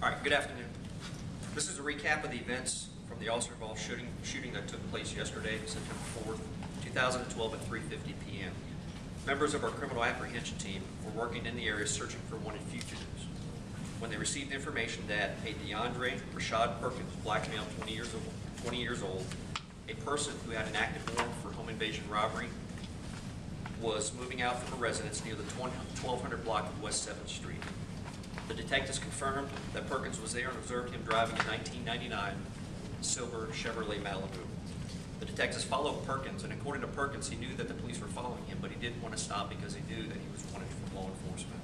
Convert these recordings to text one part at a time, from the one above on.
All right, good afternoon. This is a recap of the events from the officer-involved shooting that took place yesterday, September 4th, 2012 at 3:50 p.m. Members of our criminal apprehension team were working in the area searching for wanted fugitives when they received information that a DeAndre Rashad Perkins, black male, 20 years old, a person who had an active warrant for home invasion robbery, was moving out from a residence near the 1200 block of West 7th Street. The detectives confirmed that Perkins was there and observed him driving a 1999 silver Chevrolet Malibu. The detectives followed Perkins, and according to Perkins, he knew that the police were following him, but he didn't want to stop because he knew that he was wanted for law enforcement.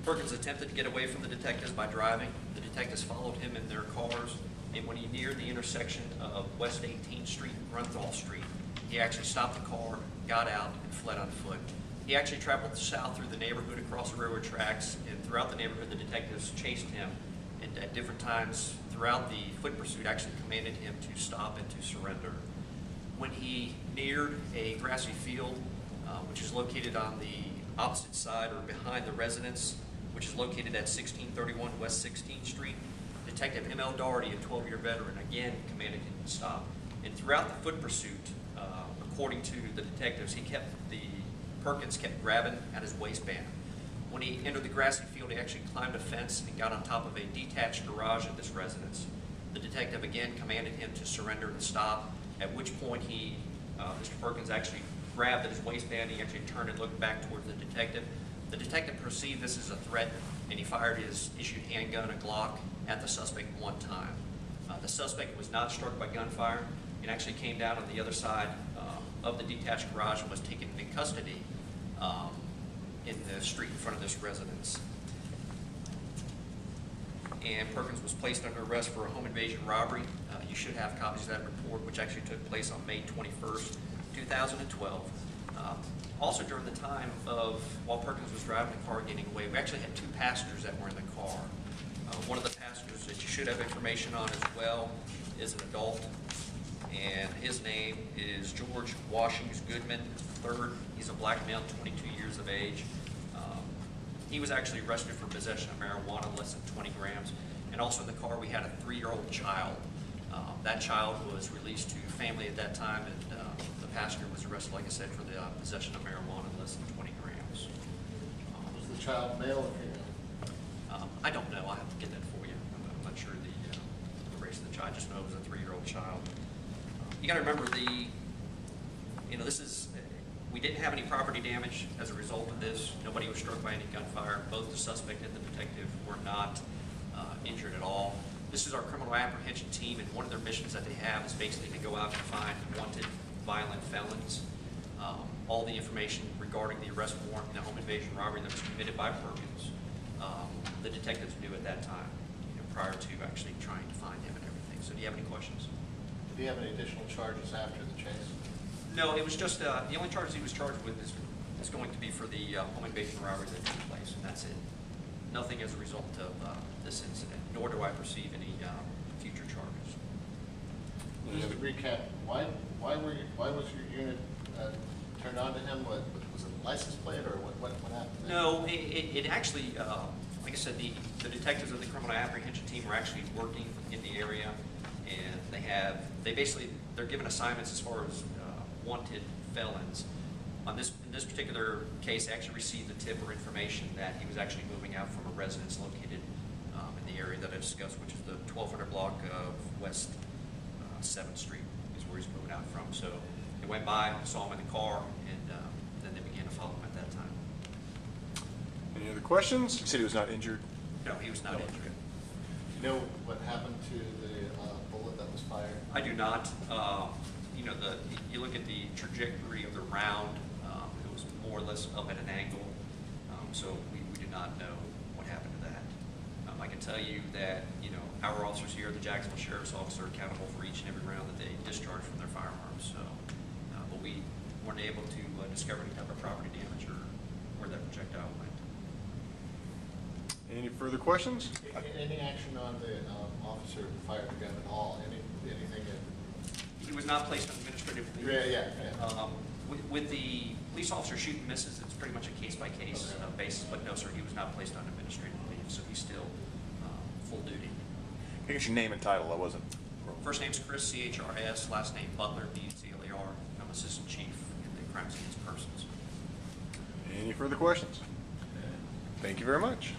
Perkins attempted to get away from the detectives by driving. The detectives followed him in their cars, and when he neared the intersection of West 18th Street and Grunthal Street, he actually stopped the car, got out, and fled on foot. He actually traveled south through the neighborhood across the railroad tracks, and throughout the neighborhood the detectives chased him, and at different times throughout the foot pursuit actually commanded him to stop and to surrender. When he neared a grassy field, which is located on the opposite side or behind the residence, which is located at 1631 West 16th Street, Detective M.L. Doherty, a 12-year veteran, again commanded him to stop. And throughout the foot pursuit, according to the detectives, Perkins kept grabbing at his waistband. When he entered the grassy field, he actually climbed a fence and got on top of a detached garage at this residence. The detective again commanded him to surrender and stop, at which point Mr. Perkins actually grabbed at his waistband. He actually turned and looked back towards the detective. The detective perceived this as a threat, and he fired his issued handgun, a Glock, at the suspect one time. The suspect was not struck by gunfire and actually came down on the other side of the detached garage and was taken into custody in the street in front of this residence. And Perkins was placed under arrest for a home invasion robbery. You should have copies of that report, which actually took place on May 21st, 2012. Also during the time of, while Perkins was driving the car getting away, we actually had two passengers that were in the car. One of the passengers that you should have information on as well is an adult, and his name is George Washings Goodman III. He's a black male, 22 years of age. He was actually arrested for possession of marijuana, less than 20 grams. And also in the car we had a 3-year-old child. That child was released to family at that time, and the passenger was arrested, like I said, for the possession of marijuana, less than 20 grams. Was the child male or female? I don't know. I'll have to get that for you. I'm not sure the race of the child. I just know it was a 3-year-old child. You got to remember we didn't have any property damage as a result of this. Nobody was struck by any gunfire. Both the suspect and the detective were not injured at all. This is our criminal apprehension team, and one of their missions that they have is basically to go out and find wanted violent felons. All the information regarding the arrest warrant and the home invasion robbery that was committed by Perkins, the detectives knew at that time, prior to actually trying to find him and everything. So do you have any questions? Did he have any additional charges after the chase? No, it was just the only charges he was charged with is going to be for the home invasion robbery that took place, and that's it. Nothing as a result of this incident, nor do I perceive any future charges. Just to recap, why was your unit turned on to him? Was it a license plate, or what happened there? No, it actually, like I said, the detectives of the criminal apprehension team are actually working in the area, and they're given assignments as far as wanted felons. In this particular case, they actually received the tip or information that he was actually moving out from a residence located in the area that I discussed, which is the 1200 block of West 7th Street is where he's moving out from. So they went by, saw him in the car, and then they began to follow him at that time. Any other questions? You said he was not injured? No, he was not injured. Do you know what happened to the bullet that was fired? I do not. You look at the trajectory of the round, it was more or less up at an angle, so we do not know what happened to that. I can tell you that, our officers here, the Jacksonville Sheriff's Office, are accountable for each and every round that they discharge from their firearms, so, but we weren't able to discover any type of property damage or where that projectile went. Any further questions? Any action on the officer who fired the gun at all? Anything that... He was not placed on administrative leave. Yeah. With the police officer shooting misses, it's pretty much a case-by-case basis, but no, sir, he was not placed on administrative leave. so he's still full duty. I guess your name and title, I wasn't. First name's Chris, C-H-R-S, last name Butler, B-U-T-L-E-R. I'm Assistant Chief in the Crimes Against Persons. Any further questions? Thank you very much.